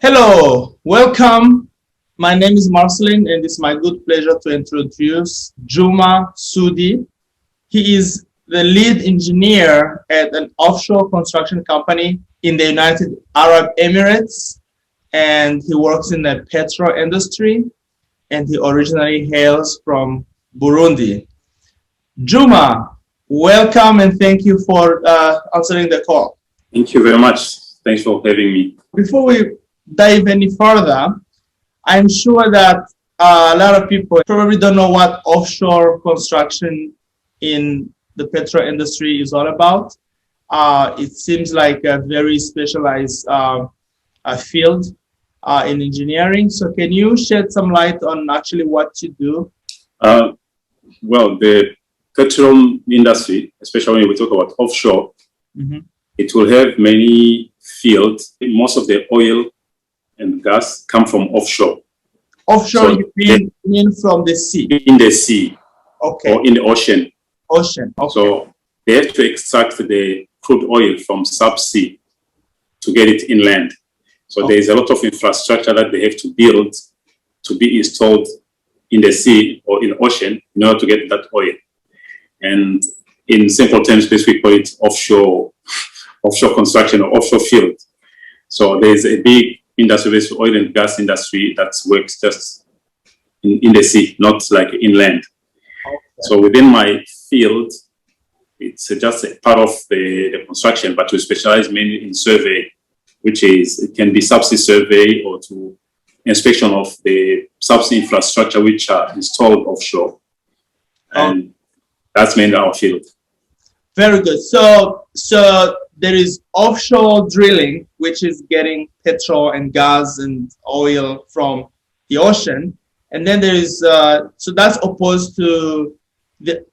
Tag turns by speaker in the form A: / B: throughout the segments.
A: Hello, welcome. My name is Marceline, and it's my good pleasure to introduce Juma SUDDY. He is the lead engineer at an offshore construction company in the United Arab Emirates, and he works in the petrol industry, and he originally hails from Burundi. Juma, welcome and thank you for answering the call.
B: Thank you very much. Thanks for having me.
A: Before we dive any further, I'm sure that a lot of people probably don't know what offshore construction in the petrol industry is all about. It seems like a very specialized field in engineering. So can you shed some light on actually what you do?
B: Well, the petrol industry, especially when we talk about offshore, it will have many fields. Most of the oil and gas come from offshore.
A: Offshore, so you mean from the sea?
B: In the sea.
A: Okay.
B: Or in the ocean.
A: Ocean, okay.
B: So they have to extract the crude oil from subsea to get it inland. So there is a lot of infrastructure that they have to build to be installed in the sea or in the ocean in order to get that oil. And in simple terms, basically we call it offshore construction or offshore field. So there is a big industry, oil and gas industry that works just in the sea, not like inland. Okay. So within my field, it's just a part of the construction, but we specialize mainly in survey, which is, it can be subsea survey or to inspection of the subsea infrastructure which are installed offshore. And that's mainly our field.
A: Very good. So there is offshore drilling, which is getting petrol and gas and oil from the ocean. And then there is, so that's opposed to the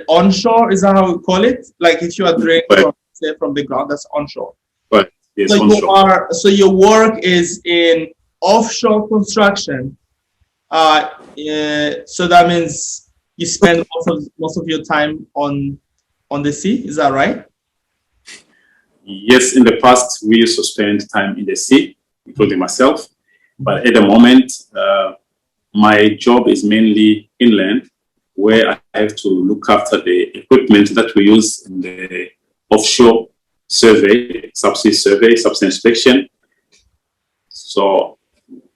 A: onshore, is that how we call it? Like if you are drilling from, say, from the ground, that's onshore.
B: Right. Yes,
A: so
B: onshore.
A: So your work is in offshore construction. So that means you spend most of your time on the sea, is that right?
B: Yes, in the past we used to spend time in the sea, including myself. But at the moment, my job is mainly inland, where I have to look after the equipment that we use in the offshore survey, subsea inspection. So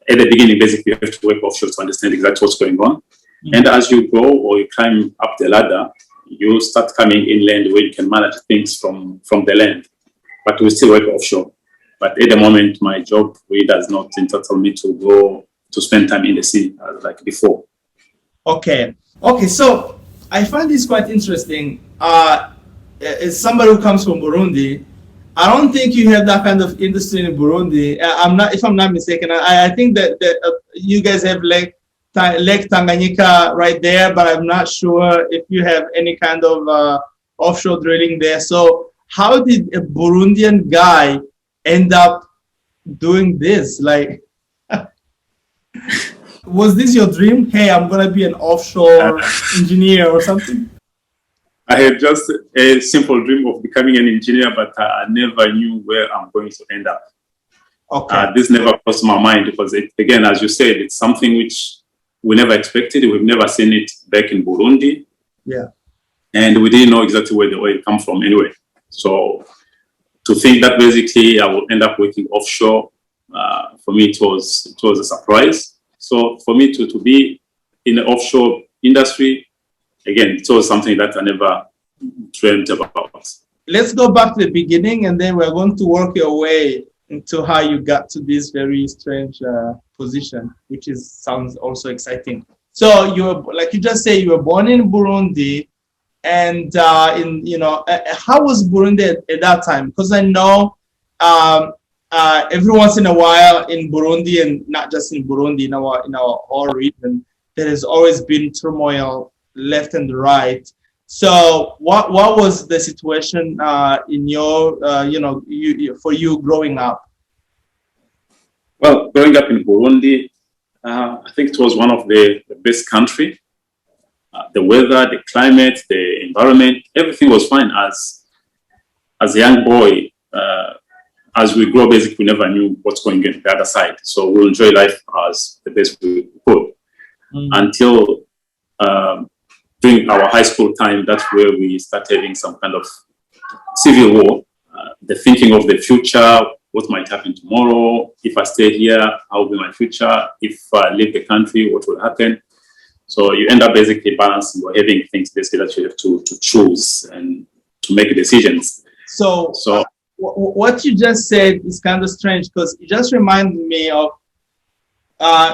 B: at the beginning, basically, you have to work offshore to understand exactly what's going on. And as you go or you climb up the ladder, you start coming inland where you can manage things from the land. But we still work offshore. But at the moment, my job really does not entitle me to go to spend time in the sea like before.
A: Okay. Okay, so I find this quite interesting. As somebody who comes from Burundi, I don't think you have that kind of industry in Burundi. If I'm not mistaken, I think that you guys have Lake Tanganyika right there, but I'm not sure if you have any kind of offshore drilling there. So how did a Burundian guy end up doing this? Like, was this your dream? Hey, I'm gonna be an offshore engineer or something?
B: I had just a simple dream of becoming an engineer, but I never knew where I'm going to end up. Okay. This never crossed my mind because, again, as you said, it's something which we never expected. We've never seen it back in Burundi.
A: Yeah. And
B: we didn't know exactly where the oil comes from anyway. So to think that basically I will end up working offshore, for me, it was a surprise. So for me to be in the offshore industry, again, it was something that I never dreamt about.
A: Let's go back to the beginning, and then we're going to work your way into how you got to this very strange position, which sounds also exciting. So like you just say, you were born in Burundi, and how was Burundi at that time? Because I know every once in a while in Burundi, and not just in Burundi, in our whole region, there has always been turmoil left and right. So what was the situation in your for you growing up?
B: Well, growing up in Burundi, I think it was one of the best country. The weather, the climate, the environment, everything was fine. As a young boy, as we grow, basically, we never knew what's going on the other side. So we'll enjoy life as the best we could until during our high school time. That's where we start having some kind of civil war. The thinking of the future, what might happen tomorrow. If I stay here, how will be my future? If I leave the country, what will happen? So you end up basically balancing or having things basically that you have to choose and to make decisions.
A: So what you just said is kind of strange, because it just reminded me of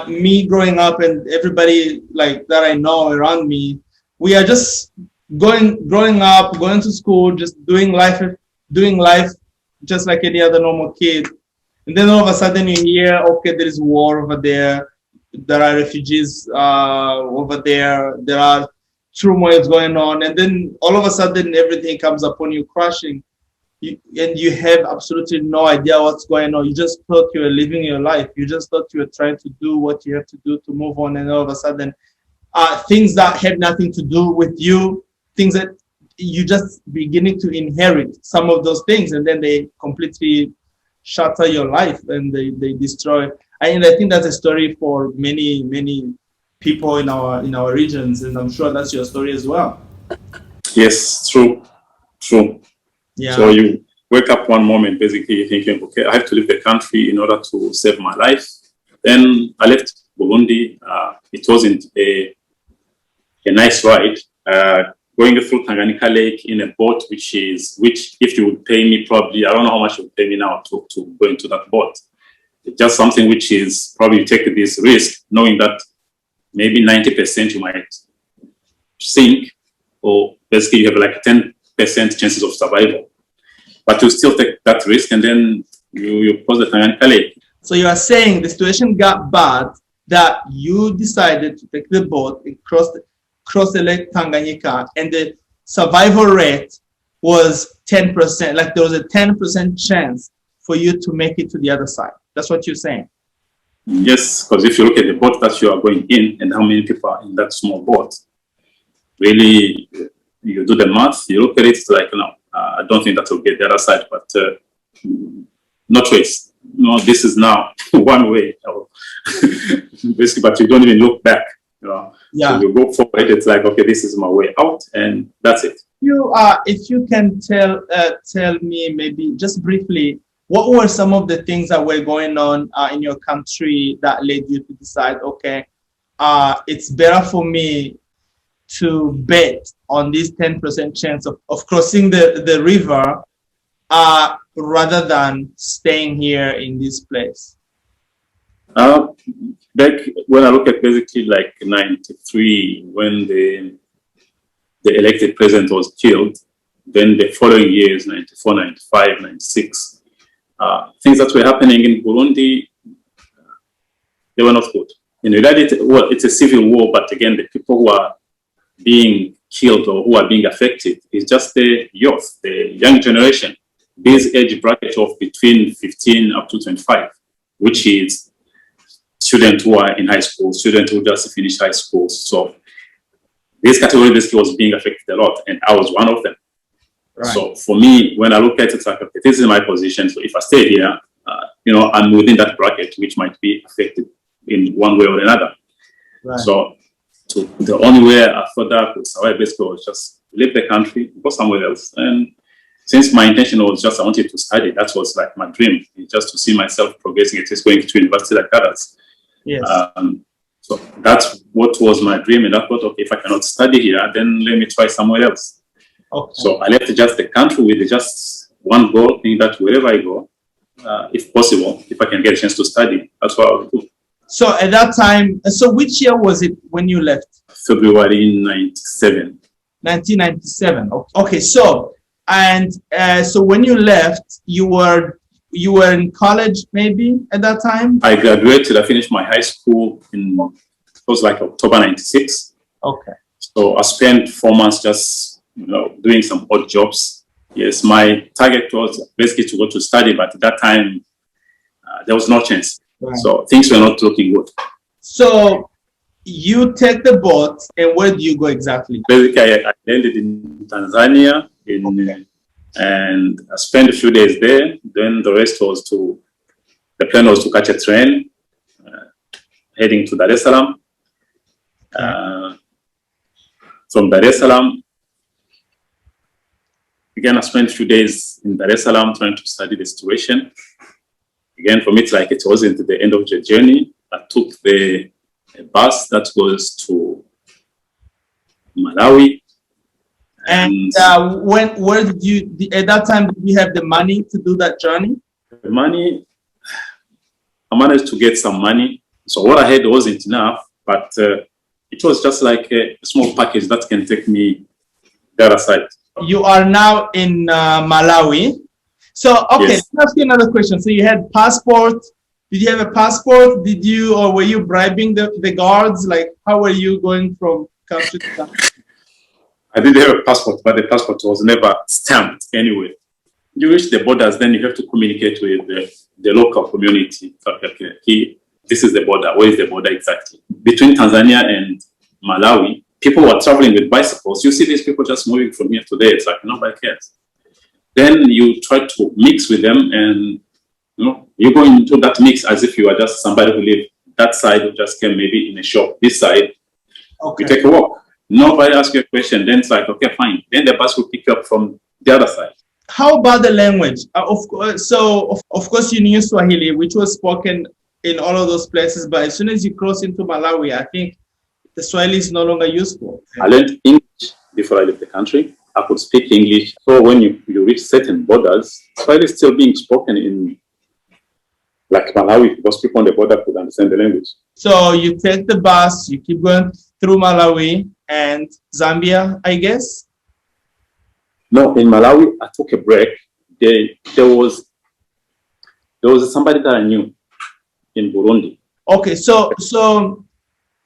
A: me growing up and everybody like that I know around me. We are just growing up, going to school, just doing life just like any other normal kid. And then all of a sudden you hear, okay, there is war over there. There are refugees over there. There are turmoils going on. And then all of a sudden everything comes upon you crashing. And you have absolutely no idea what's going on. You just thought you were living your life. You just thought you were trying to do what you have to do to move on. And all of a sudden, things that have nothing to do with you, things that you just beginning to inherit some of those things, and then they completely shatter your life and they destroy. And I think that's a story for many, many people in our regions, and I'm sure that's your story as well.
B: Yes, true. Yeah. So you wake up one moment basically thinking, okay, I have to leave the country in order to save my life. Then I left Burundi. It wasn't a nice ride. Going through Tanganyika Lake in a boat, which if you would pay me probably, I don't know how much you would pay me now to go into that boat. It's just something which is probably you take this risk, knowing that maybe 90% you might sink, or basically you have like 10% chances of survival. But you still take that risk, and then you cross the Tanganyika Lake.
A: So you are saying the situation got bad that you decided to take the boat and cross the Lake Tanganyika, and the survival rate was 10%. Like there was a 10% chance for you to make it to the other side. That's what you're saying?
B: Yes, because if you look at the boat that you are going in and how many people are in that small boat, really, you do the math, you look at it, it's like, no, I don't think that will get the other side, but no choice. No, this is now one way. Basically, but you don't even look back. You know? Yeah. So you go for it. It's like, okay, this is my way out, and that's it.
A: If you can tell me maybe just briefly, what were some of the things that were going on in your country that led you to decide, okay, it's better for me to bet on this 10% chance of crossing the river rather than staying here in this place?
B: Back when I look at basically like 93, when the elected president was killed, then the following years, 94, 95, 96, things that were happening in Burundi, they were not good. In reality, well, it's a civil war, but again, the people who are being killed or who are being affected is just the youth, the young generation, this age bracket of between 15 up to 25, which is students who are in high school, students who just finished high school. So this category basically was being affected a lot, and I was one of them. Right. So for me, when I look at it, it's like, okay, this is my position. So if I stay here, I'm within that bracket, which might be affected in one way or another. Right. So the only way I thought that would survive basically was just leave the country, go somewhere else. And since my intention was just I wanted to study, that was like my dream, just to see myself progressing, at least going to university like others. Yes. So that's what was my dream, and I thought, okay, if I cannot study here, then let me try somewhere else. Okay. So I left just the country with just one goal, thinking that wherever I go, if possible, if I can get a chance to study, that's what I would do.
A: So at that time, so which year was it when you left?
B: February 97.
A: 1997. Okay, so so when you left, you were in college maybe at that time?
B: I graduated. I finished my high school it was like October 96.
A: Okay.
B: So I spent 4 months just doing some odd jobs. Yes, my target was basically to go to study, but at that time there was no chance. Right. So things were not looking good.
A: So you take the boat, and where do you go exactly?
B: Basically, I landed in Tanzania, in And I spent a few days there. Then the rest was the plan was to catch a train heading to Dar es Salaam. From Dar es Salaam, again, I spent a few days in Dar es Salaam trying to study the situation. Again, for me, it's like it wasn't the end of the journey. I took a bus that goes to Malawi.
A: And where did you, at that time, did you have the money to do that journey?
B: The money, I managed to get some money. So what I had wasn't enough, but it was just like a small package that can take me the other side.
A: You are now in Malawi. So, okay,
B: Yes.
A: Let me ask you another question. So you had passport. Did you have a passport? Did you, or were you bribing the guards? Like, how were you going from country to country?
B: I didn't have a passport, but the passport was never stamped anyway. You reach the borders, then you have to communicate with the local community. Okay, this is the border. Where is the border exactly? Between Tanzania and Malawi, people were traveling with bicycles. You see these people just moving from here to there. It's like nobody cares. Then you try to mix with them, and you go into that mix as if you are just somebody who lived that side who just came maybe in a shop. This side,
A: Okay.
B: you take a walk. Nobody asks you a question. Then it's like, okay, fine. Then the bus will pick you up from the other side.
A: How about the language? Of course, you knew Swahili, which was spoken in all of those places. But as soon as you cross into Malawi, I think the Swahili is no longer useful.
B: I learned English before I left the country. I could speak English. So when you reach certain borders, Swahili is still being spoken in like Malawi, because people on the border could understand the language.
A: So you take the bus, you keep going through Malawi and Zambia, I guess?
B: No, in Malawi, I took a break. There was somebody that I knew in Burundi.
A: Okay, so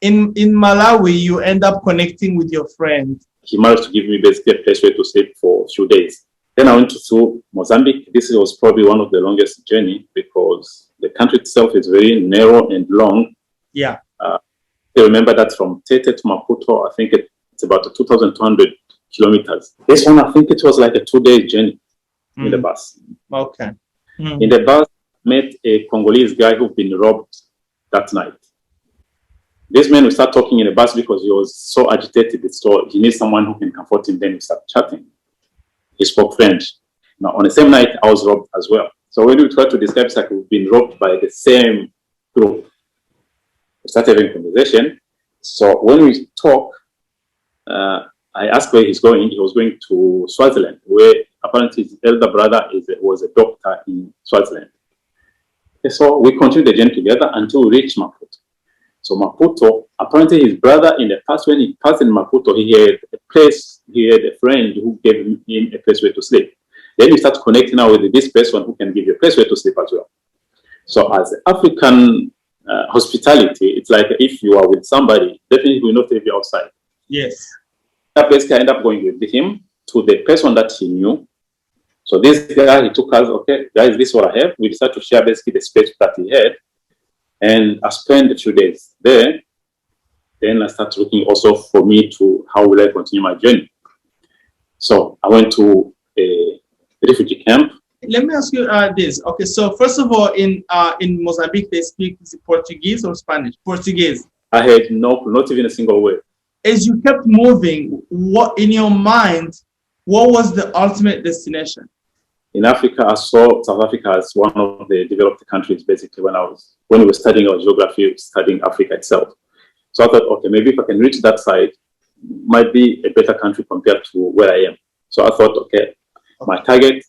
A: in Malawi, you end up connecting with your friend.
B: He managed to give me basically a place where to sleep for a few days. Then I went to Mozambique. This was probably one of the longest journey because the country itself is very narrow and long.
A: Yeah.
B: I remember that from Tete to Maputo, I think it's about 2,200 kilometers. This one, I think it was like a 2-day journey in the bus.
A: Okay.
B: In the bus, met a Congolese guy who'd been robbed that night. This man, we start talking in the bus because he was so agitated. So he needs someone who can comfort him. Then we start chatting. He spoke French. Now, on the same night, I was robbed as well. So when we try to describe it, like we've been robbed by the same group. We started having a conversation. So when we talk, I asked where he's going. He was going to Swaziland, where apparently his elder brother was a doctor in Swaziland. Okay, so we continued the journey together until we reached Maputo. So Maputo, apparently his brother in the past, when he passed in Maputo, he had a friend who gave him a place where to sleep. Then we start connecting now with this person who can give you a place where to sleep as well. So as African hospitality, it's like if you are with somebody, definitely will not leave you outside.
A: Yes.
B: That basically ended up going with him to the person that he knew. So this guy, he took us, okay, guys, this is what I have. We decided to share basically the space that he had. And I spent a few days there. Then I started looking also for me to how will I continue my journey. So I went to a refugee camp.
A: Let me ask you this. Okay, so first of all, in Mozambique, they speak Portuguese or Spanish? Portuguese.
B: I had not even a single word.
A: As you kept moving, what in your mind, what was the ultimate destination?
B: In Africa, I saw South Africa as one of the developed countries, basically, when we were studying our geography, studying Africa itself. So I thought, okay, maybe if I can reach that side, might be a better country compared to where I am. So I thought, okay, my target,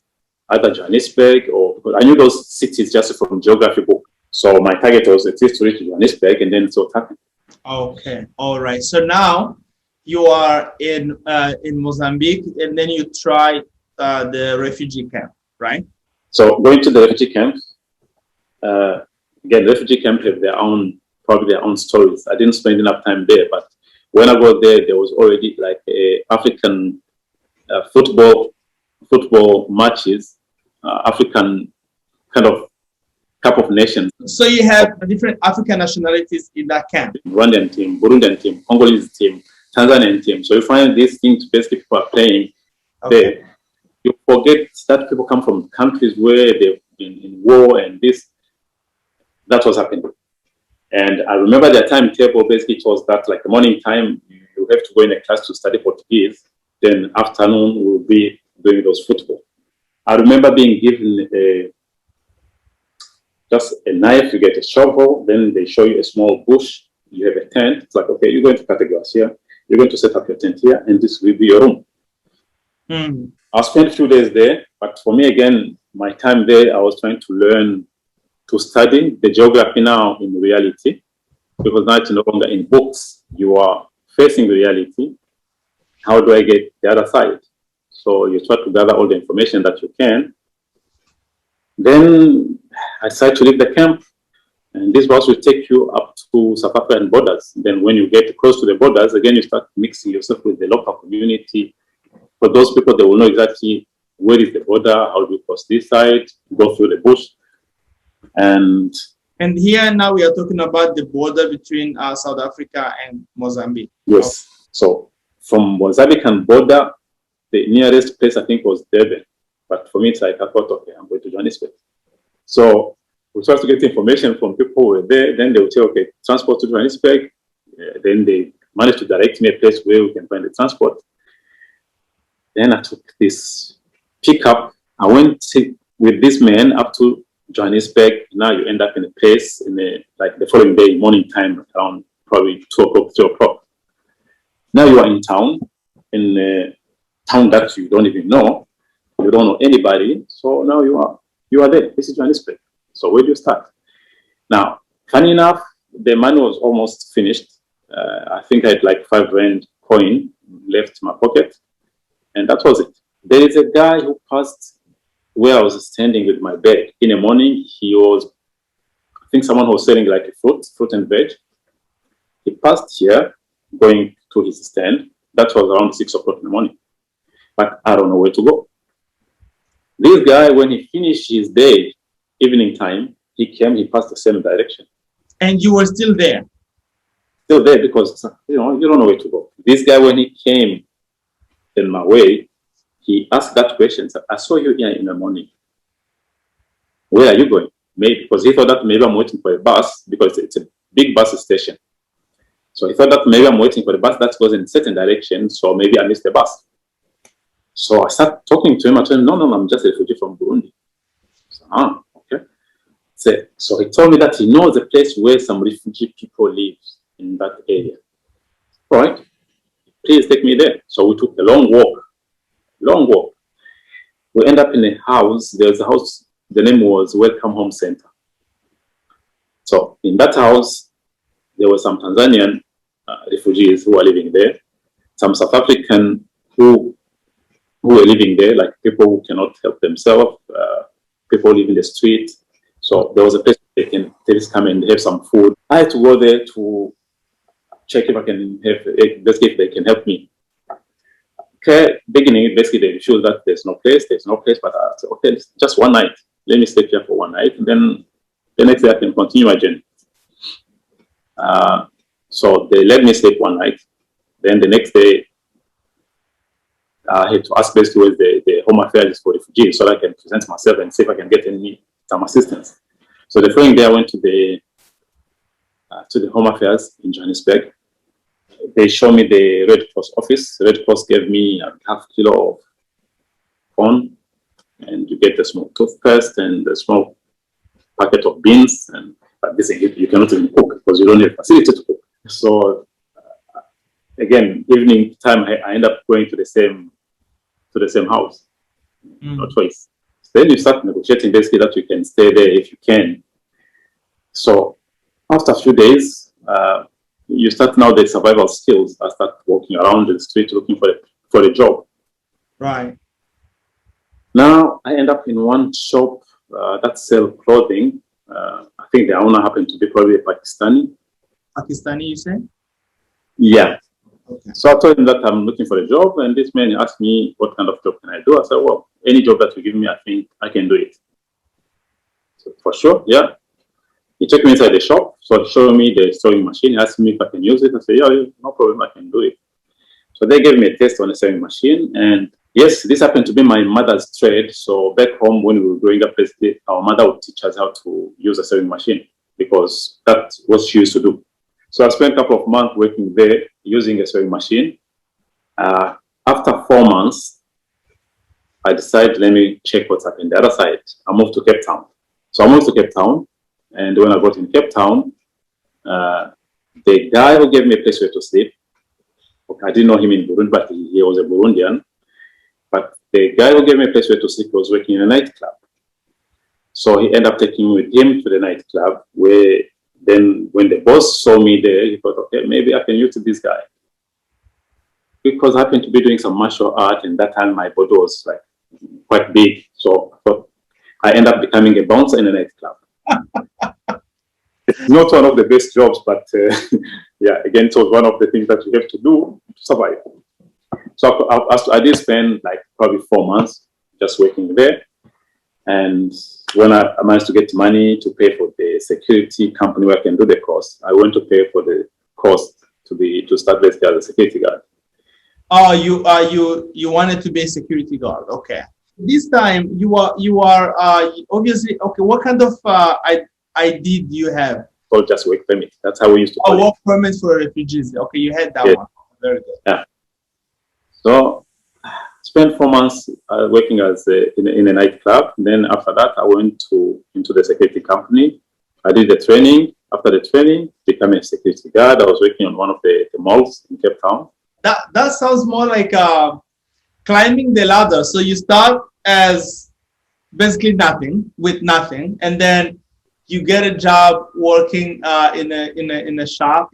B: either Johannesburg or, because I knew those cities just from geography book. So my target was at least to reach Johannesburg, and then so happened.
A: Okay, all right. So now you are in Mozambique, and then you try the refugee camp, right?
B: So going to the refugee camp, again, refugee camp have probably their own stories. I didn't spend enough time there, but when I got there was already like African football matches, African kind of Cup of Nations.
A: So you have different African nationalities in that camp.
B: Rwandan team, Burundian team, Congolese team, Tanzanian team. So you find these things basically people are playing there. You forget that people come from countries where they've been in war and this. That was happening. And I remember the timetable, basically it was that like the morning time, you have to go in a class to study Portuguese. Then afternoon we'll be doing those football. I remember being given just a knife, you get a shovel, then they show you a small bush, you have a tent. It's like, okay, you're going to cut a grass here, you're going to set up your tent here, and this will be your room. I spent a few days there, but for me, again, my time there, I was trying to learn to study the geography now in reality, because now it's no longer in books. You are facing reality. How do I get the other side? So you try to gather all the information that you can. Then I decided to leave the camp, and this bus will take you up to South African borders. Then when you get close to the borders, again, you start mixing yourself with the local community. For those people, they will know exactly where is the border, how do you cross this side, go through the bush. And
A: here now we are talking about the border between South Africa and Mozambique.
B: Yes. So from Mozambican border, the nearest place I think was Durban. But for me, it's like I thought, okay, I'm going to Johannesburg. So we try to get information from people who were there. Then they would say, okay, transport to Johannesburg. Then they managed to direct me a place where we can find the transport. Then I took this pickup. I went with this man up to Johannesburg. Now you end up in a place in like the following day, morning time, around probably 2 o'clock, 3 o'clock. Now you are in town, in a town that you don't even know. You don't know anybody. So now you are there. This is Johannesburg. So where do you start? Now, funny enough, the money was almost finished. I think I had like 5 rand coin left in my pocket. And that was it. There is a guy who passed where I was standing with my bag. In the morning, he was, I think someone was selling like a fruit and veg. He passed here, going to his stand. That was around 6 o'clock in the morning. But I don't know where to go. This guy, when he finished his day, evening time, he passed the same direction.
A: And you were still there?
B: Still there because, you don't know where to go. This guy, when he came in my way, he asked that question. So I saw you here in the morning. Where are you going? Maybe because he thought that maybe I'm waiting for a bus because it's a big bus station. So he thought that maybe I'm waiting for the bus that goes in a certain direction. So maybe I missed the bus. So I started talking to him. I told him, no, I'm just a refugee from Burundi. So, okay. So he told me that he knows a place where some refugee people live in that area. All right. Please take me there. So we took a long walk. We end up in a house. There's a house, the name was Welcome Home Center. So in that house, there were some Tanzanian refugees who are living there, some South African who were living there, like people who cannot help themselves, people live in the street. So there was a place they can just come and have some food. I had to go there to check if I can have, basically if they can help me. Okay, beginning, basically they refused that there's no place, but I said, okay, just one night. Let me stay here for one night, and then the next day I can continue my journey. So they let me sleep one night. Then the next day, I had to ask basically where the Home Affairs for refugees so that I can present myself and see if I can get some assistance. So the following day I went to the Home Affairs in Johannesburg. They showed me the Red Cross office. The Red Cross gave me a half kilo of corn, and you get a small toothpaste and a small packet of beans. But this you cannot even cook because you don't have facility to cook. So again, evening time, I end up going to the same house. No choice. So then you start negotiating basically that you can stay there if you can. So after a few days, you start now the survival skills. I start walking around the street looking for a job.
A: Right.
B: Now I end up in one shop that sells clothing. I think the owner happened to be probably a Pakistani.
A: Pakistani, you say?
B: Yeah.
A: Okay.
B: So I told him that I'm looking for a job, and this man asked me what kind of job can I do. I said, well, any job that you give me, I think I can do it. So for sure, yeah. He took me inside the shop, so he showed me the sewing machine. He asked me if I can use it. I said, yeah, no problem, I can do it. So they gave me a test on the sewing machine, and Yes, this happened to be my mother's trade. So back home, when we were growing up, basically, our mother would teach us how to use a sewing machine because that's what she used to do. So I spent a couple of months working there using a sewing machine. After 4 months, I decided, let me check what's happening the other side. I moved to Cape Town. So I moved to Cape Town, and when I got in Cape Town, the guy who gave me a place where to sleep, I didn't know him in Burundi, but he was a Burundian. But the guy who gave me a place where to sleep was working in a nightclub. So he ended up taking me with him to the nightclub, where then when the boss saw me there, he thought, okay, maybe I can use this guy. Because I happened to be doing some martial art, and that time my body was like quite big. So I ended up becoming a bouncer in a nightclub. It's not one of the best jobs, but yeah, again, it was one of the things that you have to do to survive. So I did spend like probably 4 months just working there. And when I managed to get money to pay for the security company where I can do the course, I went to pay for the course to start basically as a security guard.
A: Oh, you wanted to be a security guard. Okay. This time you are obviously okay. What kind of ID do you have?
B: Or just work permit. That's how we used to call it.
A: Work permit for refugees. Okay, you had that one. Very good.
B: Yeah. So spent 4 months working as in a nightclub. Then after that, I went into the security company. I did the training. After the training, became a security guard. I was working on one of the malls in Cape Town.
A: That sounds more like climbing the ladder. So you start as basically nothing, with nothing, and then you get a job working in a shop,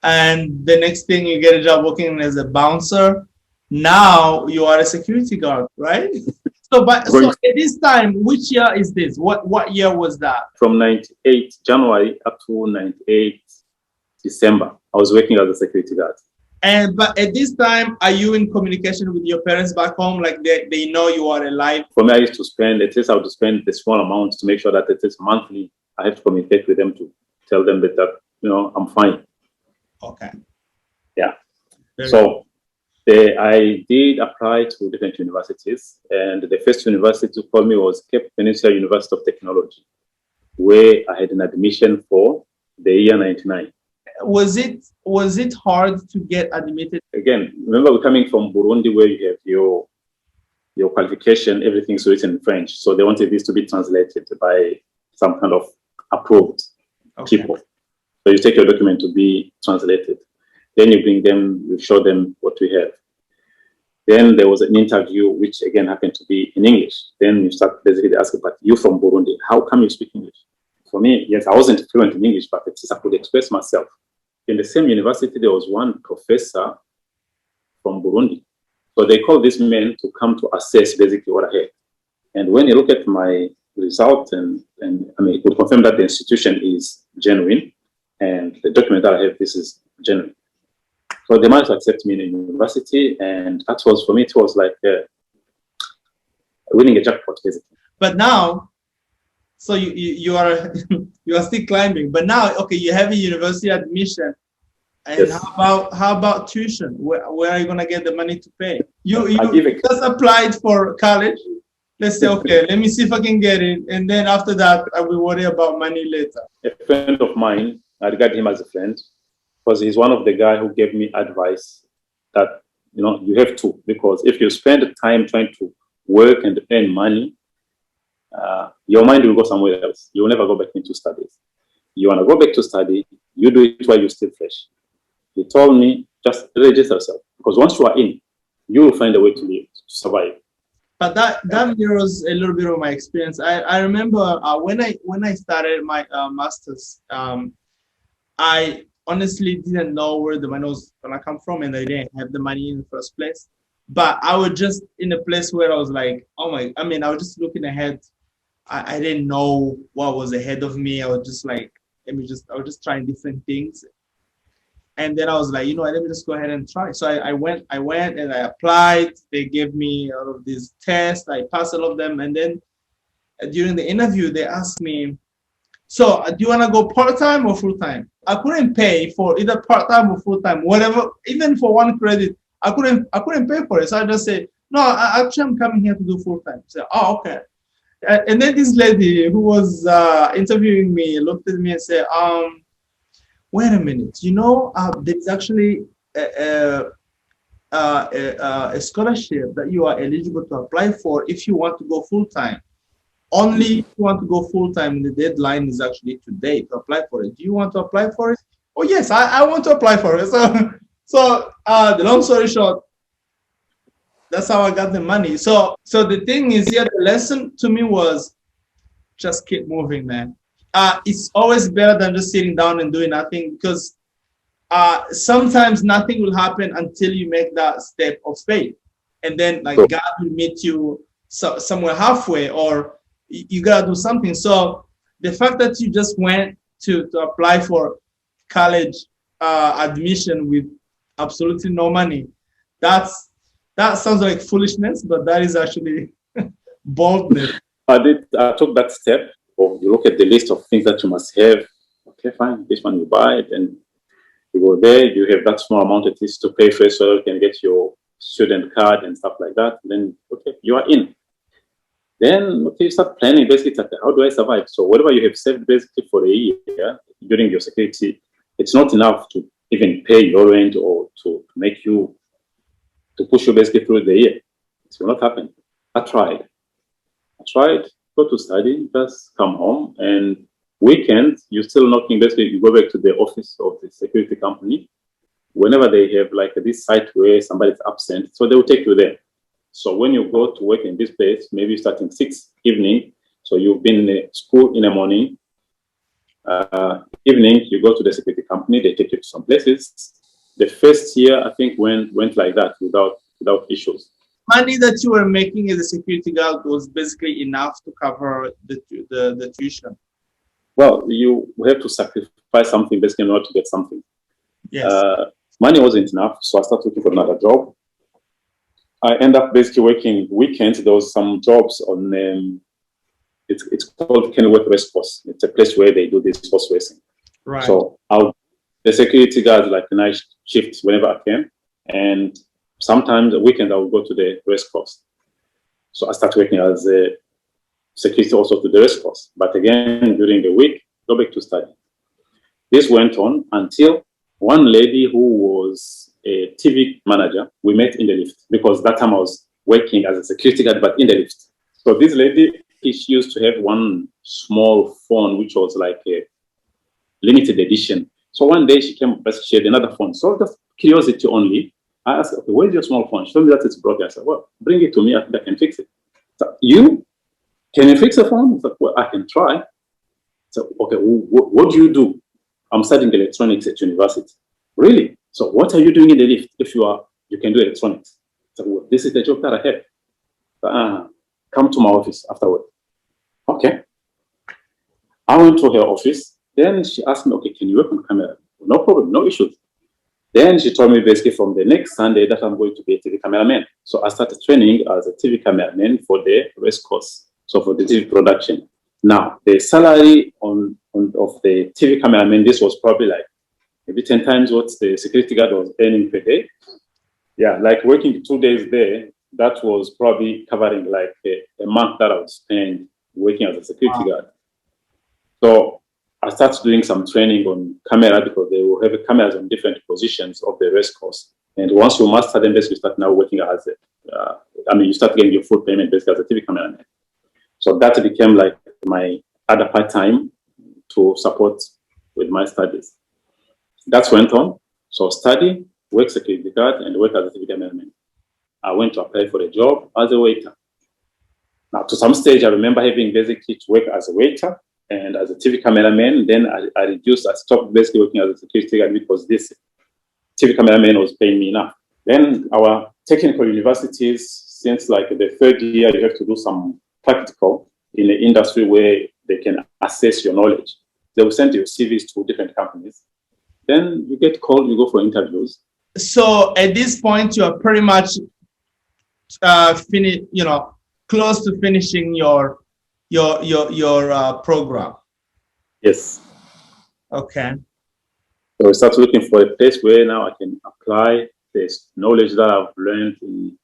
A: and the next thing you get a job working as a bouncer. Now you are a security guard, right? So at this time, which year is this? What year was that?
B: From 98 January up to 98 December, I was working as a security guard.
A: But at this time, are you in communication with your parents back home? Like they know you are alive?
B: For me, I used to spend, at least I would spend the small amount to make sure that at least monthly, I have to communicate with them to tell them that you know, I'm fine.
A: Okay.
B: Yeah. So I did apply to different universities, and the first university to call me was Cape Peninsula University of Technology, where I had an admission for the year 99.
A: Was it hard to get admitted?
B: Again, remember we're coming from Burundi, where you have your qualification, everything's written in French. So they wanted this to be translated by some kind of approved people. So you take your document to be translated. Then you bring them, you show them what we have. Then there was an interview, which again happened to be in English. Then you start basically asking, but you from Burundi, how come you speak English? For me, yes, I wasn't fluent in English, but at least I could express myself. In the same university, there was one professor from Burundi. So they called this man to come to assess basically what I had. And when he looked at my result, and I mean, he could confirm that the institution is genuine, and the document that I have, this is genuine. So they managed to accept me in a university, and that was, for me, it was like winning a jackpot, basically.
A: But now, so you are you are still climbing, but now, okay, you have a university admission, and yes. how about tuition? Where are you gonna get the money to pay? You just applied for college. Let's say, okay, let me see if I can get it, and then after that, I will worry about money later.
B: A friend of mine, I regard him as a friend, because he's one of the guys who gave me advice that, you know, you have to, because if you spend time trying to work and earn money, your mind will go somewhere else. You will never go back into studies. You want to go back to study, you do it while you're still fresh. He told me, just register yourself, because once you are in, you will find a way to live, to survive.
A: But that mirrors a little bit of my experience. I remember when I started my master's, I honestly didn't know where the money was gonna come from, and I didn't have the money in the first place. But I was just in a place where I was like, oh my, I mean, I was just looking ahead. I didn't know what was ahead of me. I was just like, I was just trying different things. And then I was like, you know what, let me just go ahead and try. So I went and I applied. They gave me all of these tests. I passed all of them. And then during the interview, they asked me, so do you want to go part-time or full-time? I couldn't pay for either part-time or full-time, whatever, even for one credit. I couldn't pay for it. So I just said, No, actually, I'm coming here to do full time. So, oh, okay. And then this lady who was interviewing me looked at me and said, wait a minute, you know, there's actually a scholarship that you are eligible to apply for if you want to go full time. Only if you want to go full time, the deadline is actually today to apply for it. Do you want to apply for it? Oh, yes, I want to apply for it. So the long story short, that's how I got the money. So the thing is, yeah, the lesson to me was just keep moving, man. It's always better than just sitting down and doing nothing, because sometimes nothing will happen until you make that step of faith, and then like God will meet you somewhere halfway, or you gotta do something. So the fact that you just went to apply for college admission with absolutely no money, that sounds like foolishness, but that is actually boldness.
B: I took that step. Or you look at the list of things that you must have. Okay, fine. This one you buy it, and you go there. You have that small amount at least to pay first, so you can get your student card and stuff like that. Then okay, you are in. Then okay, you start planning basically like, how do I survive? So whatever you have saved basically for a year during your security, it's not enough to even pay your rent or to make you, to push you basically through the year. It will not happen. I tried, go to study, just come home, and weekends, you're still knocking, basically you go back to the office of the security company. Whenever they have like this site where somebody's absent, so they will take you there. So when you go to work in this place, maybe starting 6 evening, so you've been in school in the morning, evening, you go to the security company, they take you to some places. The first year, I think, went like that without issues.
A: Money that you were making as a security guard was basically enough to cover the tuition.
B: Well, you have to sacrifice something basically in order to get something.
A: Yes.
B: Money wasn't enough, so I started looking for another job. I end up basically working weekends. There was some jobs on, it's called Kenworth Race Course. It's a place where they do this horse racing.
A: Right.
B: So the security guard, like night shifts whenever I can, and sometimes a weekend I will go to the race course. So I start working as a security also to the race course. But again, during the week, go back to study. This went on until one lady who was a TV manager, we met in the lift, because that time I was working as a security guard, but in the lift. So this lady, she used to have one small phone, which was like a limited edition. So one day she came, she had another phone. So just curiosity only, I asked, okay, where's your small phone? She told me that it's broken. I said, well, bring it to me, I think I can fix it. So, can you fix a phone? I said, well, I can try. So, okay, what do you do? I'm studying electronics at university. Really? So what are you doing in the lift if you can do electronics? So, well, this is the job that I have. So, come to my office afterward. Okay. I went to her office. Then she asked me, okay, can you work on camera? No problem, no issues. Then she told me basically from the next Sunday that I'm going to be a TV cameraman. So I started training as a TV cameraman for the race course, so for the TV production. Now, the salary of the TV cameraman, this was probably like maybe 10 times what the security guard was earning per day. Yeah, like working 2 days there, that was probably covering like a month that I would spend working as a security guard. So I started doing some training on camera, because they will have cameras on different positions of the race course. And once you master them, basically you start now working as you start getting your full payment basically as a TV cameraman. So that became like my other part-time to support with my studies. That went on. So study, work security guard, and work as a TV cameraman. I went to apply for a job as a waiter. Now, to some stage, I remember having basically to work as a waiter and as a TV cameraman. Then I stopped basically working as a security guard because this TV cameraman was paying me enough. Then our technical universities, since like the third year, you have to do some practical in the industry where they can assess your knowledge. They will send your CVs to different companies. Then you get called, you go for interviews.
A: So at this point, you are pretty much close to finishing your program.
B: Yes.
A: Okay.
B: So we start looking for a place where now I can apply this knowledge that I've learned in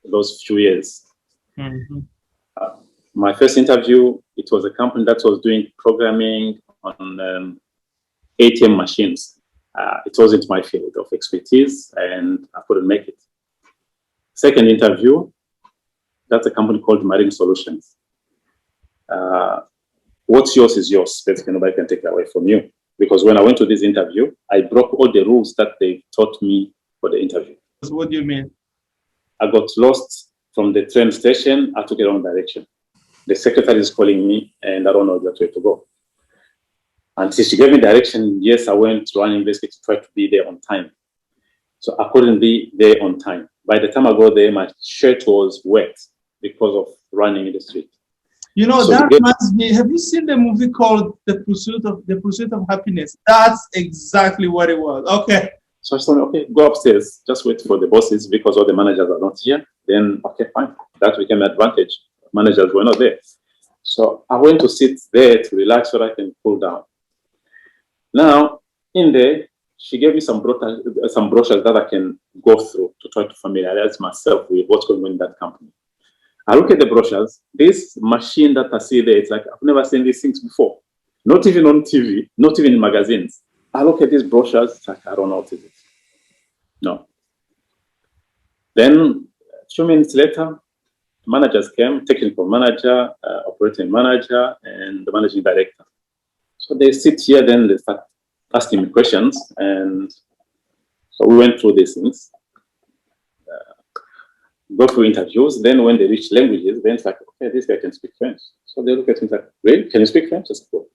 B: those few years.
A: Mm-hmm.
B: My first interview, it was a company that was doing programming on ATM machines. It wasn't my field of expertise, and I couldn't make it. Second interview, that's a company called Marine Solutions. What's yours is yours. Basically, nobody can take it away from you. Because when I went to this interview, I broke all the rules that they taught me for the interview.
A: What do you mean?
B: I got lost from the train station. I took a wrong direction. The secretary is calling me, and I don't know which way to go. Until she gave me direction, yes, I went running basically to try to be there on time. So I couldn't be there on time. By the time I got there, my shirt was wet because of running in the street.
A: You know, so that reminds me, have you seen the movie called The Pursuit of Happiness? That's exactly what it was. Okay.
B: So I told me, okay, go upstairs, just wait for the bosses because all the managers are not here. Then, okay, fine. That became an advantage. Managers were not there. So I went to sit there to relax so that I can cool down. Now, in there, she gave me some brochures that I can go through to try to familiarize myself with what's going on in that company. I look at the brochures. This machine that I see there, it's like, I've never seen these things before. Not even on TV, not even in magazines. I look at these brochures, it's like, I don't know what it is. No. Then, a few minutes later, managers came, technical manager, operating manager, and the managing director. So they sit here, then they start asking me questions, and so we went through these things. Go through interviews. Then when they reach languages, then it's like, okay, this guy can speak French. So they look at me like, really? Can you speak French? I said, well,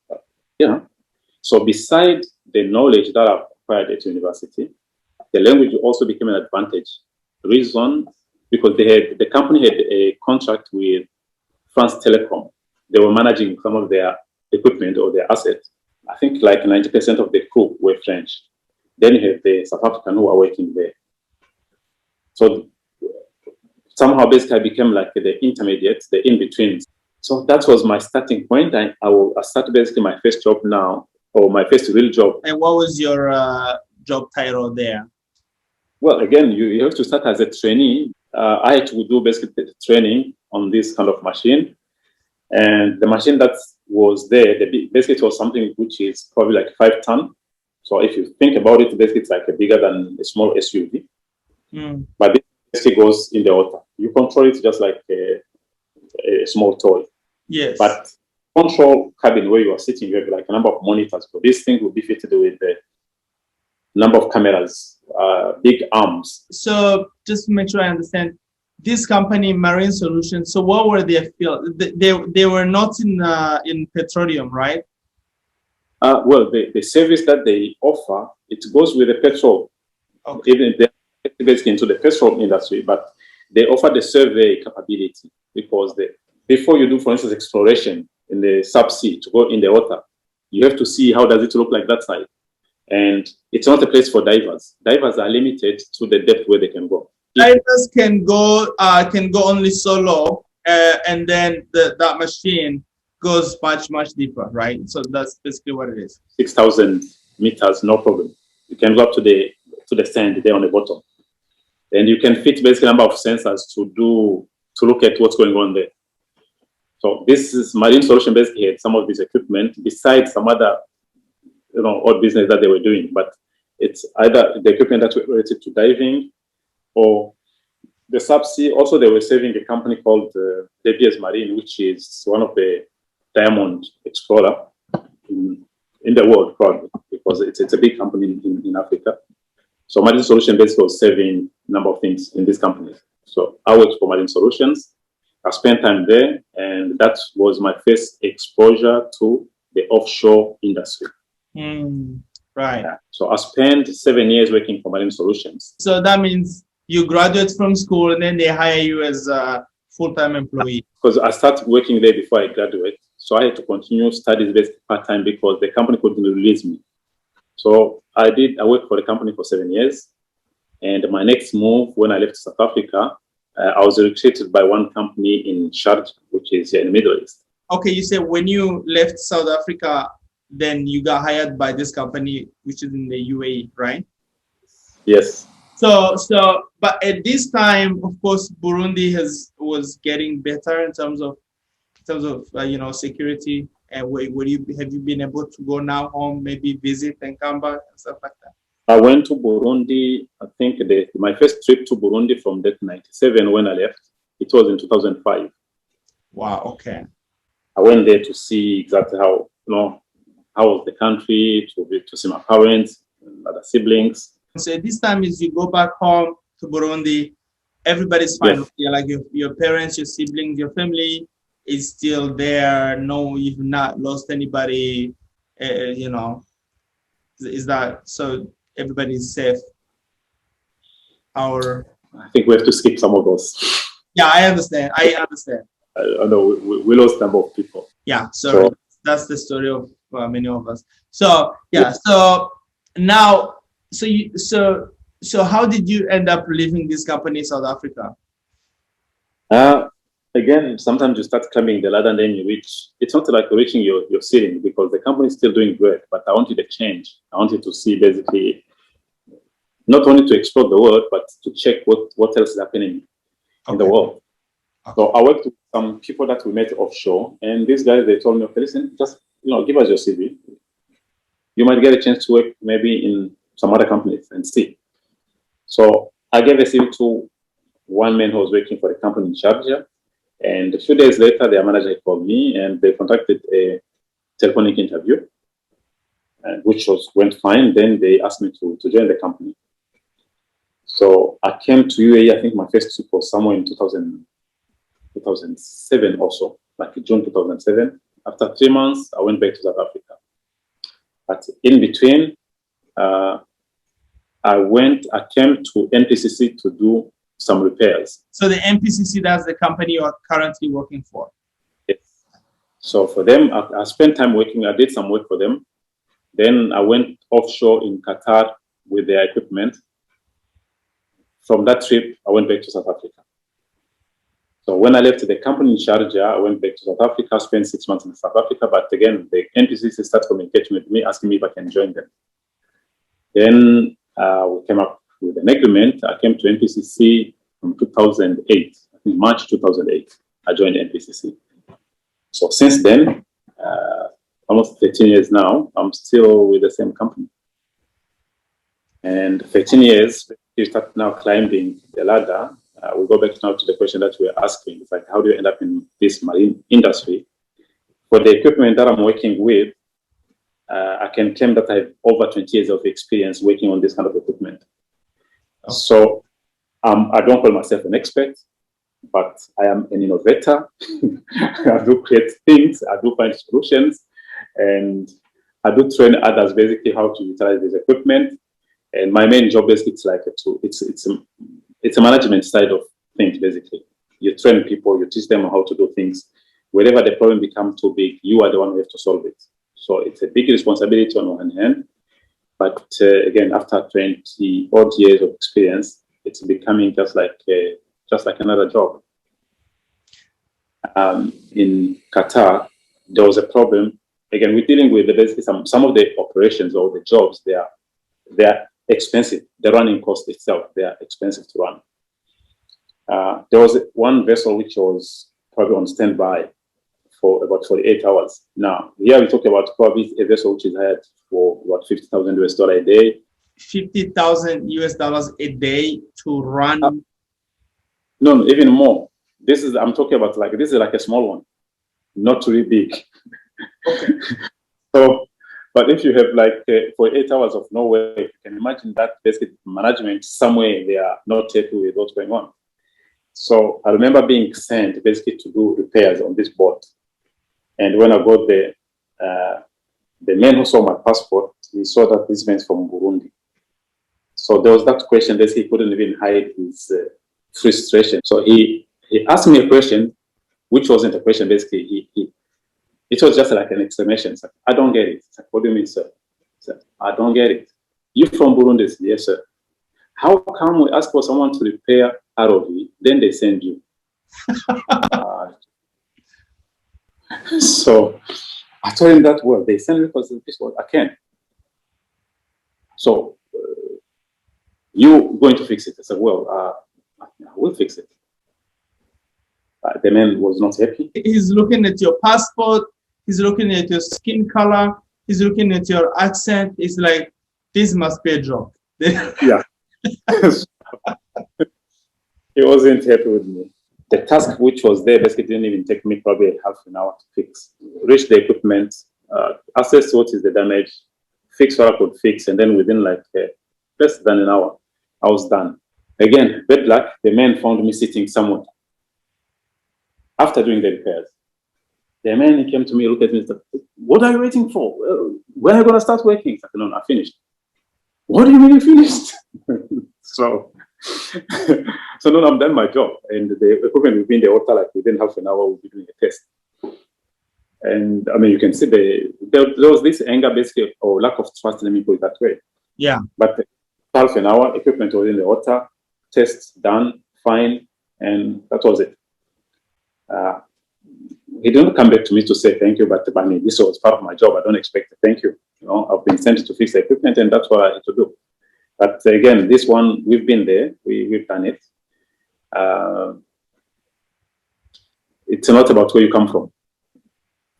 B: yeah. So beside the knowledge that I've acquired at university, the language also became an advantage. The reason, because the company had a contract with France Telecom. They were managing some of their equipment or their assets. I think like 90% of the crew were French. Then you have the South African who are working there. So somehow basically I became like the intermediate, the in-between. So that was my starting point. I started basically my first job now, or my first real job.
A: And what was your job title there?
B: Well, again, you have to start as a trainee. I had to do basically the training on this kind of machine. And the machine that was there, basically it was something which is probably like 5 tons. So if you think about it, basically it's like bigger than a small SUV. But this basically goes in the water. You control it just like a small toy.
A: Yes.
B: But control cabin where you are sitting, you have like a number of monitors. So this thing will be fitted with a number of cameras, big arms.
A: So just to make sure I understand, this company, Marine Solutions, so what were their field? They were not in petroleum, right?
B: Well, the service that they offer, it goes with the petrol.
A: Okay.
B: Even they're basically into the petrol industry, but they offer the survey capability because before you do, for instance, exploration in the subsea to go in the water, you have to see how does it look like that side. And it's not a place for divers. Divers are limited to the depth where they can go.
A: Divers can go only so low, and then that machine goes much deeper, right? So that's basically what it is.
B: 6,000 meters, no problem. You can go up to the sand there on the bottom, and you can fit basically a number of sensors to look at what's going on there. So this is Marine Solution basically had some of this equipment besides some other odd business that they were doing, but it's either the equipment that were related to diving or the subsea. Also, they were serving a company called DBS Marine, which is one of the diamond explorer in the world, probably, because it's a big company in Africa. So Marine Solution basically was serving a number of things in these companies. So I worked for Marine Solutions. I spent time there, and that was my first exposure to the offshore industry.
A: Right.
B: Yeah. So I spent 7 years working for Marine Solutions.
A: So that means you graduate from school and then they hire you as a full-time employee.
B: Because I started working there before I graduated. So I had to continue studies basically part-time because the company couldn't release me. So I worked for the company for 7 years. And my next move, when I left South Africa, I was recruited by one company in Sharjah, which is in the Middle East.
A: Okay, you said when you left South Africa, then you got hired by this company, which is in the UAE, right?
B: Yes.
A: But at this time, of course, Burundi was getting better in terms of security. And have you been able to go now home, maybe visit and come back and stuff like that?
B: I went to Burundi. I think my first trip to Burundi from that 97 when I left, it was in 2005.
A: Wow. Okay.
B: I went there to see exactly how was the country, to see my parents and other siblings.
A: So this time, as you go back home to Burundi, everybody's fine.
B: Yes.
A: Yeah, like your parents, your siblings, your family is still there. No, you've not lost anybody. Is that so? Everybody's safe.
B: I think we have to skip some of those.
A: Yeah, I understand. I
B: know we lost a number of people.
A: Yeah, so that's the story of many of us. So yeah, so now, so how did you end up leaving this company in South Africa?
B: Again, sometimes you start climbing the ladder and then you reach. It's not like reaching your ceiling because the company is still doing great. But I wanted a change. I wanted to see basically not only to explore the world, but to check what else is happening in the world. Okay. So I worked with some people that we met offshore, and these guys, they told me, okay, listen, just give us your CV. You might get a chance to work maybe in some other companies and see. So I gave a CV to one man who was working for the company in Sharjah, and a few days later, their manager called me and they conducted a telephonic interview, which went fine. Then they asked me to join the company. So I came to UAE. I think my first trip was somewhere in 2007 also, like June 2007. After 3 months, I went back to South Africa. But in between, I came to NPCC to do some repairs.
A: So the NPCC, that's the company you are currently working for?
B: Yes. So for them, I spent time working. I did some work for them. Then I went offshore in Qatar with their equipment. From that trip, I went back to South Africa. So when I left the company in Sharjah, I went back to South Africa, spent 6 months in South Africa. But again, the NPCC started communicating with me, asking me if I can join them. Then we came up with an agreement. I came to NPCC from 2008, I think March 2008. I joined NPCC. So since then, almost 13 years now, I'm still with the same company. And 13 years, you start now climbing the ladder. We'll go back now to the question that we were asking. It's like, how do you end up in this marine industry? For the equipment that I'm working with, I can claim that I have over 20 years of experience working on this kind of equipment. Okay. So I don't call myself an expert, but I am an innovator. I do create things, I do find solutions, and I do train others basically how to utilize this equipment. And my main job basically is like it's a management side of things basically. You train people, you teach them how to do things. Wherever the problem becomes too big, you are the one who has to solve it. So it's a big responsibility on one hand, but again, after 20 odd years of experience, it's becoming just like another job. In Qatar, there was a problem. Again, we're dealing with basically some of the operations or the jobs. They are expensive. The running cost itself, they are expensive to run. There was one vessel which was probably on standby for about 48 hours. Now, here we talk about probably a vessel which is hired for about $50,000 a day.
A: $50,000 a day to run?
B: No, even more. I'm talking about this is like a small one, not really big.
A: Okay.
B: So, but if you have for 8 hours of no work, you can imagine that basically management somewhere they are not happy with what's going on. So I remember being sent basically to do repairs on this boat. And when I got there, the man who saw my passport, he saw that this man's from Burundi. So there was that question that he couldn't even hide his frustration. So he asked me a question, which wasn't a question. Basically, it was just like an exclamation. It's like, I don't get it. It's like, what do you mean, sir? Said, I don't get it. You from Burundi? Yes, sir. How come we ask for someone to repair ROV, then they send you? So I told him that, well, they send me because this was I can't. So You going to fix it? I said, well, I will fix it. The man was not happy.
A: He's looking at your passport. He's looking at your skin color. He's looking at your accent. It's like, this must be a joke.
B: Yeah. He wasn't happy with me. The task which was there basically didn't even take me probably half an hour to fix. Reach the equipment, assess what is the damage, fix what I could fix, and then within like less than an hour, I was done. Again, bad luck, the man found me sitting somewhere. After doing the repairs, the man came to me, looked at me, and said, what are you waiting for? When are you going to start working? I said, no, I finished. What do you mean you finished? So no, I've done my job. And the equipment will be in the water, like within half an hour, we'll be doing a test. And I mean, you can see there was this anger basically, or lack of trust, let me put it that way.
A: Yeah.
B: But half an hour, equipment was in the water, tests done, fine, and that was it. He didn't come back to me to say thank you, but I mean, this was part of my job. I don't expect a thank you. You know, I've been sent to fix the equipment, and that's what I had to do. But again, this one, we've been there, we've done it. It's not about where you come from.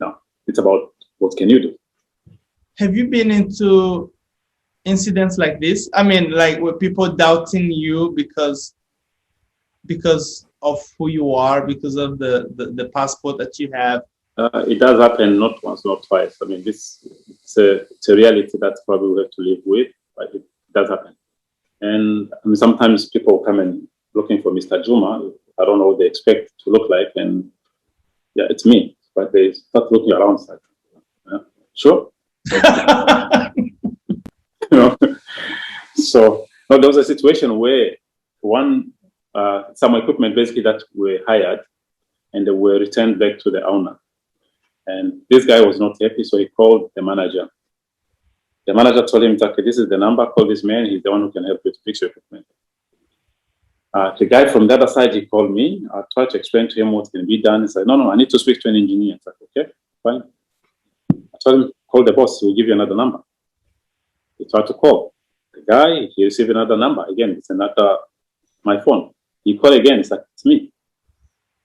B: No, it's about what can you do.
A: Have you been into incidents like this? I mean, like with people doubting you because of who you are, because of the passport that you have?
B: It does happen, not once, not twice. I mean, it's a reality that probably we have to live with, but it does happen. And I mean, sometimes people come in looking for Mr. Juma. I don't know what they expect to look like, and yeah, it's me. But they start looking around, like, sure. You know? So no, there was a situation where some equipment basically that were hired, and they were returned back to the owner. And this guy was not happy, so he called the manager. The manager told him, okay, this is the number, call this man, he's the one who can help you to fix your equipment. The guy from the other side, he called me. I tried to explain to him what can be done. He said, no, I need to speak to an engineer. I said, okay, fine. I told him, call the boss, he'll give you another number. He tried to call. The guy, he received another number. Again, it's another, my phone. He called again, he said, it's me.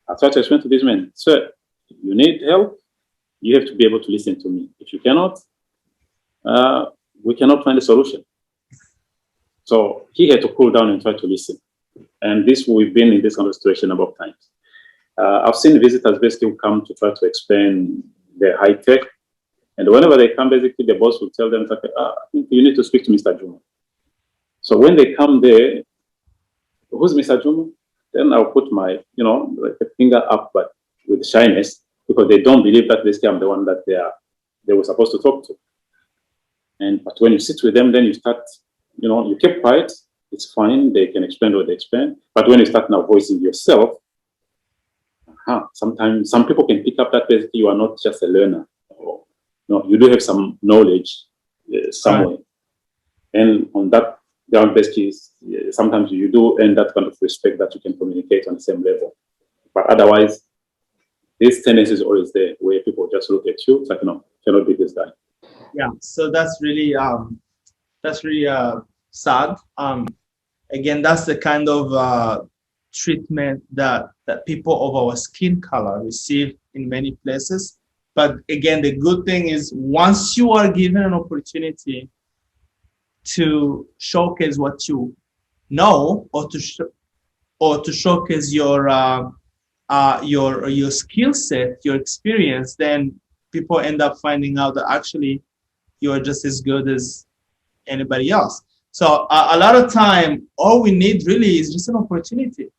B: I tried to explain to this man, sir, if you need help, you have to be able to listen to me. If you cannot, we cannot find a solution. So he had to cool down and try to listen. And we've been in this kind of situation a number of times. I've seen visitors basically who come to try to explain their high tech. And whenever they come, basically the boss will tell them, okay, I think you need to speak to Mr. Juma. So when they come there, who's Mr. Juma? Then I'll put my, like a finger up, but with shyness, because they don't believe that basically I'm the one that they were supposed to talk to. But when you sit with them, then you start, you keep quiet. It's fine. They can explain what they explain. But when you start now voicing yourself, sometimes some people can pick up that basically you are not just a learner. Or, you do have some knowledge somewhere. Right. And on that ground, basically, sometimes you do earn that kind of respect that you can communicate on the same level. But otherwise, this tendency is always there where people just look at you. It's like, no, cannot be this guy.
A: Yeah, so that's really sad. Again, that's the kind of treatment that people of our skin color receive in many places. But again, the good thing is once you are given an opportunity to showcase what you know, or to showcase your skill set, your experience, then people end up finding out that actually you're just as good as anybody else. So a lot of time, all we need really is just an opportunity,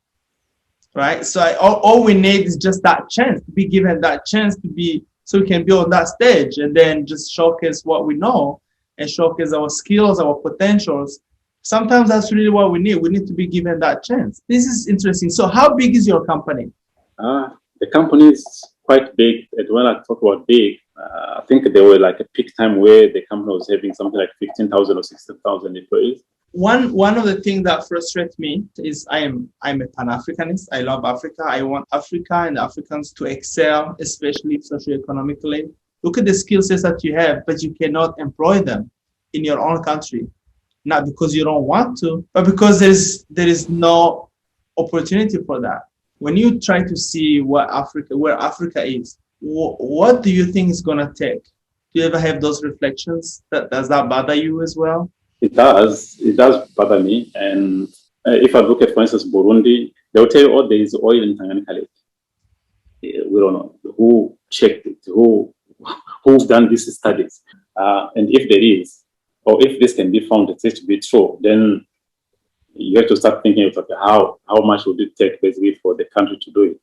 A: right? So all we need is just that chance, to be given that chance to be, so we can be on that stage and then just showcase what we know and showcase our skills, our potentials. Sometimes that's really what we need. We need to be given that chance. This is interesting. So how big is your company?
B: The company is quite big. And when I talk about big, I think there were like a peak time where the company was having something like 15,000 or 16,000 employees.
A: One of the things that frustrates me is I'm a Pan-Africanist. I love Africa. I want Africa and Africans to excel, especially socioeconomically. Look at the skill sets that you have, but you cannot employ them in your own country. not because you don't want to, but because there is no opportunity for that. When you try to see where Africa is, what do you think is gonna take? Do you ever have those reflections? Does that bother you as well?
B: It does. It does bother me. And if I look at, for instance, Burundi, they'll tell you, oh, there is oil in Tanganyika Lake. We don't know who checked it, who's done these studies. And if there is, or if this can be found it to be true, then you have to start thinking about how much would it take basically for the country to do it?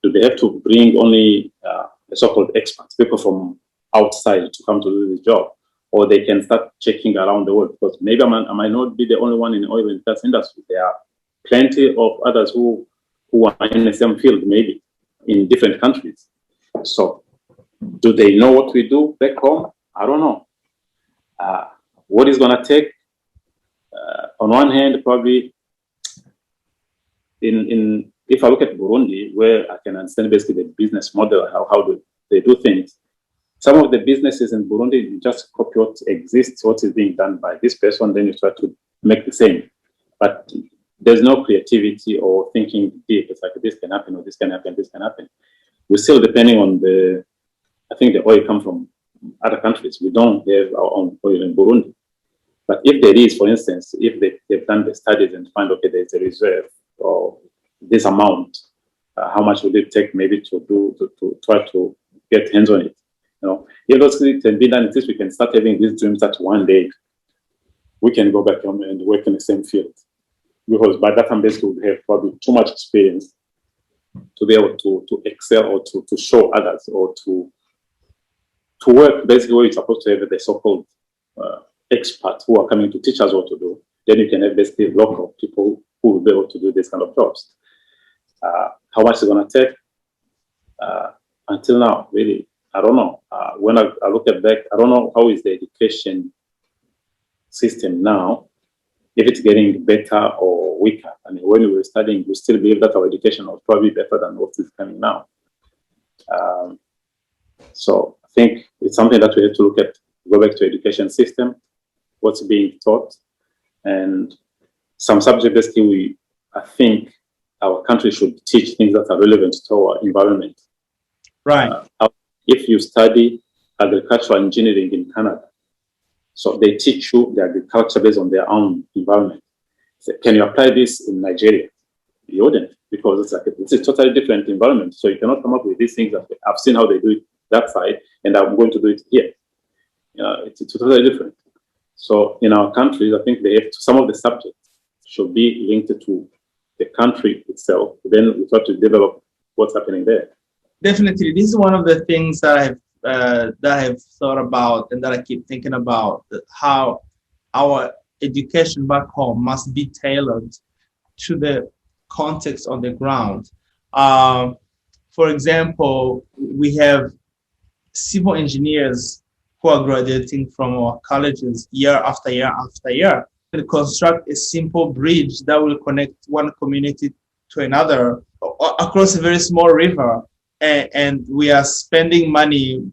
B: Do they have to bring only the so-called experts, people from outside to come to do this job? Or they can start checking around the world? Because maybe I might not be the only one in the oil and gas industry. There are plenty of others who are in the same field, maybe in different countries. So do they know what we do back home? I don't know. What is going to take? On one hand, probably if I look at Burundi, where I can understand basically the business model, how do they do things. Some of the businesses in Burundi, you just copy what exists, what is being done by this person, then you try to make the same. But there's no creativity or thinking deep. It's like this can happen, or this can happen, this can happen. We're still depending on I think the oil comes from other countries. We don't have our own oil in Burundi. But if there is, for instance, if they've done the studies and find, okay, there's a reserve or this amount, how much would it take maybe to try to get hands on it? You know, if those things can be done, at least we can start having these dreams that one day we can go back home and work in the same field. Because by that time, basically, we have probably too much experience to be able to excel or to show others or to work basically where you're supposed to have the so-called experts who are coming to teach us what to do. Then you can have basically local people who will be able to do this kind of jobs. How much is it going to take? Until now, really, I don't know. When I look at back, I don't know how is the education system now, if it's getting better or weaker. I mean, when we were studying, we still believe that our education was probably better than what is coming now. So I think it's something that we have to look at, go back to education system, what's being taught, and some subjects basically I think our country should teach things that are relevant to our environment.
A: Right.
B: If you study agricultural engineering in Canada, so they teach you the agriculture based on their own environment. So can you apply this in Nigeria? You wouldn't, because it's a totally different environment. So you cannot come up with these things that I've seen how they do it that side, and I'm going to do it here. It's totally different. So in our countries, I think they have some of the subjects should be linked to the country itself. Then we try to develop what's happening there.
A: Definitely, this is one of the things that I've thought about and that I keep thinking about, how our education back home must be tailored to the context on the ground. For example, we have civil engineers who are graduating from our colleges year after year after year to construct a simple bridge that will connect one community to another across a very small river. And we are spending money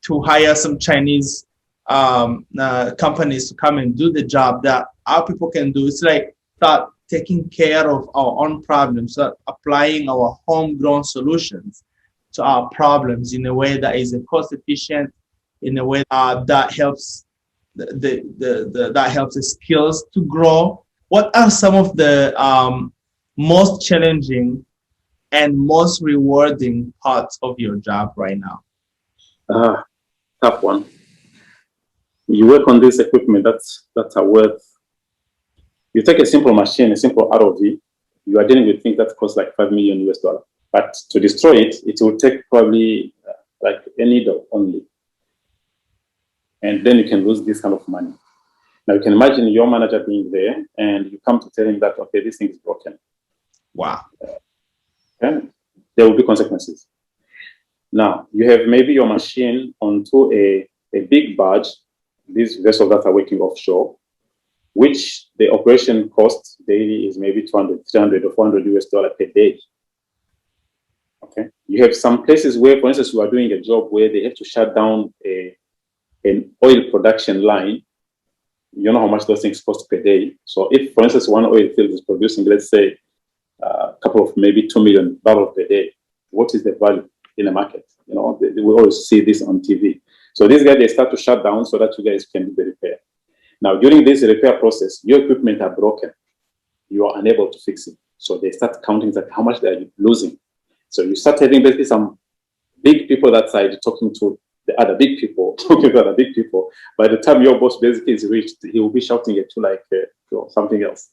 A: to hire some Chinese companies to come and do the job that our people can do. It's like start taking care of our own problems, start applying our homegrown solutions to our problems in a way that is cost efficient, in a way that helps that helps the skills to grow. What are some of the most challenging and most rewarding parts of your job right now?
B: Tough one. You work on this equipment that's worth. You take a simple machine, a simple ROV, you are dealing with things that cost like $5 million US. But to destroy it, it will take probably like a needle only. And then you can lose this kind of money. Now you can imagine your manager being there and you come to tell him that, okay, this thing is broken.
A: Wow.
B: Okay? There will be consequences. Now, you have maybe your machine onto a big barge, these vessels that are working offshore, which the operation cost daily is maybe 200, 300 or 400 US dollars per day. Okay. You have some places where, for instance, you are doing a job where they have to shut down an oil production line you know how much those things cost per day. So if, for instance, one oil field is producing, let's say, a couple of maybe 2 million barrels per day, what is the value in the market? You know, we always see this on TV. So these guys, they start to shut down so that you guys can do the repair. Now, during this repair process, your equipment are broken. You are unable to fix it. So they start counting that how much they are losing. So you start having basically some big people that side talking to the other big people, talking to other big people. By the time your boss basically is reached, he will be shouting at you like something else.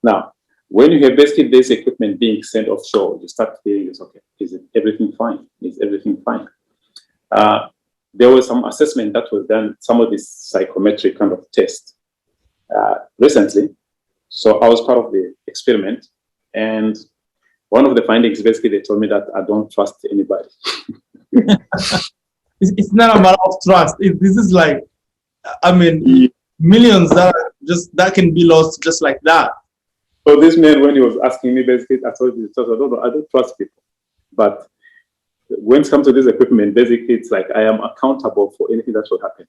B: Now, when you have basically this equipment being sent offshore, you start feeling, okay, is everything fine? Is everything fine? There was some assessment that was done, some of this psychometric kind of test recently. So I was part of the experiment, and one of the findings, basically, they told me that I don't trust anybody.
A: It's not a matter of trust. This is like, I mean, millions that can be lost just like that.
B: So this man, when he was asking me, basically, I told him, I don't trust people. But when it comes to this equipment, basically, it's like I am accountable for anything that will happen.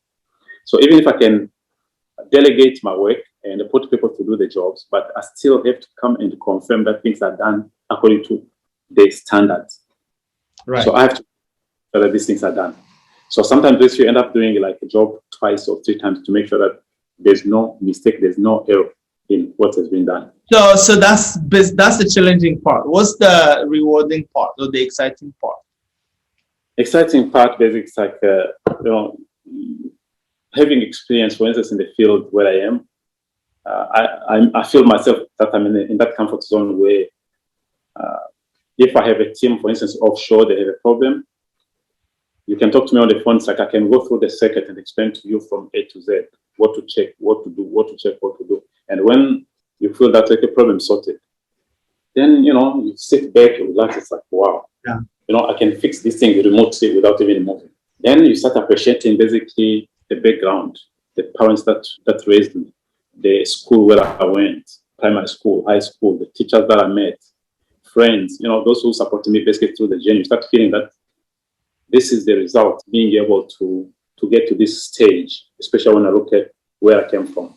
B: So even if I can delegate my work and put people to do the jobs, but I still have to come and confirm that things are done according to the standards.
A: Right.
B: So I have to make sure that these things are done. So sometimes you end up doing like a job twice or 3 times to make sure that there's no mistake, there's no error in what has been done.
A: So that's the challenging part. What's the rewarding part or the exciting part?
B: Exciting part, basically, it's like having experience, for instance, in the field where I am. I feel myself that I'm in that comfort zone where if I have a team, for instance, offshore, they have a problem, you can talk to me on the phone. It's like I can go through the circuit and explain to you from A to Z what to check, what to do, what to check, what to do. And when you feel that like a problem sorted, then, you sit back and relax. It's like, wow,
A: yeah.
B: I can fix this thing remotely without even moving. Then you start appreciating basically the background, the parents that raised me, the school where I went, primary school, high school, the teachers that I met, friends, those who supported me basically through the journey. You start feeling that this is the result, being able to get to this stage, especially when I look at where I came from.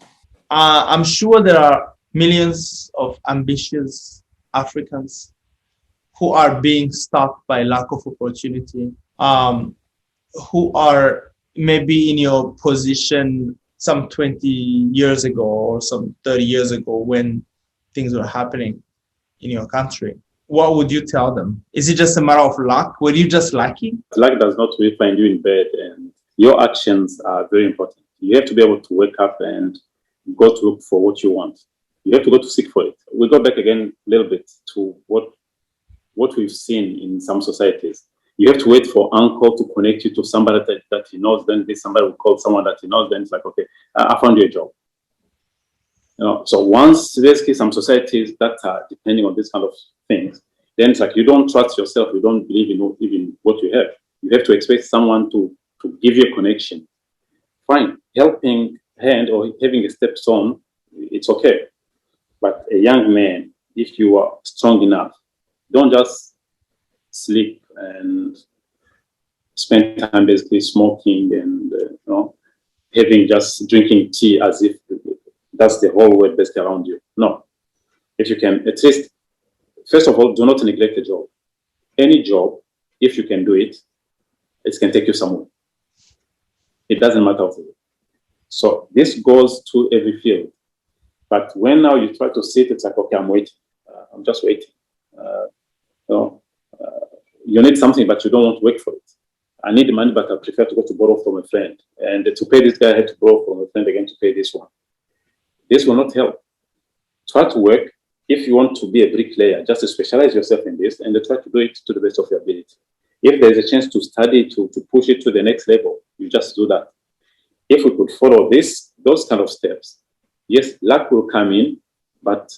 A: I'm sure there are millions of ambitious Africans who are being stopped by lack of opportunity, who are maybe in your position some 20 years ago or some 30 years ago when things were happening in your country. What would you tell them? Is it just a matter of luck? Were you just lucky?
B: Luck does not really find you in bed, and your actions are very important. You have to be able to wake up and go to look for what you want. You have to go to seek for it. We'll go back again a little bit to what we've seen in some societies. You have to wait for uncle to connect you to somebody that he knows. Then somebody will call someone that he knows. Then it's like, okay, I found you a job. So once basically some societies that are depending on this kind of things, then it's like you don't trust yourself. You don't believe in even what you have. You have to expect someone to give you a connection. Fine, helping hand or having a stepson, it's okay. But a young man, if you are strong enough, don't just sleep and spend time basically smoking and having just drinking tea as if that's the whole world basically around you. No. If you can, at least, first of all, do not neglect a job. Any job, if you can do it, it can take you somewhere. It doesn't matter what it is. So this goes to every field. But when now you try to sit, it's like, okay, I'm waiting. I'm just waiting. You need something, but you don't want to work for it. I need the money, but I prefer to go to borrow from a friend. And to pay this guy, I had to borrow from a friend again to pay this one. This will not help. Try to work. If you want to be a bricklayer, just specialize yourself in this and try to do it to the best of your ability. If there's a chance to study, to push it to the next level, you just do that. If we could follow those kind of steps, yes, luck will come in, but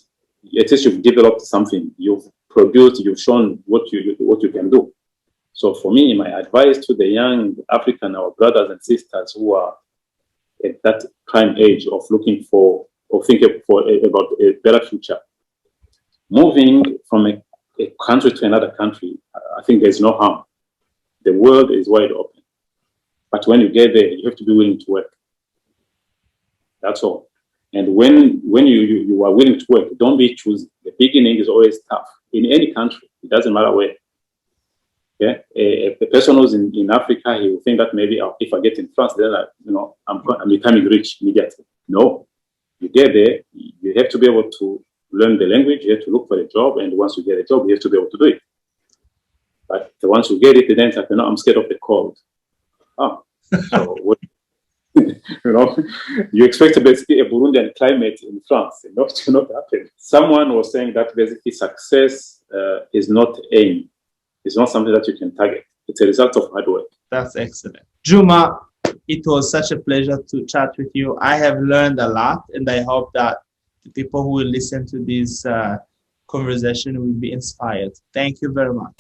B: at least you've developed something. You've produced, you've shown what you can do. So for me, my advice to the young African, our brothers and sisters who are at that prime age of looking for or thinking about a better future, moving from a country to another country, I think there's no harm. The world is wide open. But when you get there, you have to be willing to work. That's all. And when you are willing to work, don't be choosy. The beginning is always tough in any country. It doesn't matter where. Yeah, a person who's in Africa, he will think that maybe if I get in France, then I'm becoming rich immediately. No, you get there, you have to be able to learn the language. You have to look for a job, and once you get a job, you have to be able to do it. But once you get it, then it's like, I'm scared of the cold. So what? You expect basically a Burundian climate in France, to not happen. Someone was saying that basically success is not aim. It's not something that you can target. It's a result of hard work.
A: That's excellent. Juma, it was such a pleasure to chat with you. I have learned a lot, and I hope that the people who will listen to this conversation will be inspired. Thank you very much.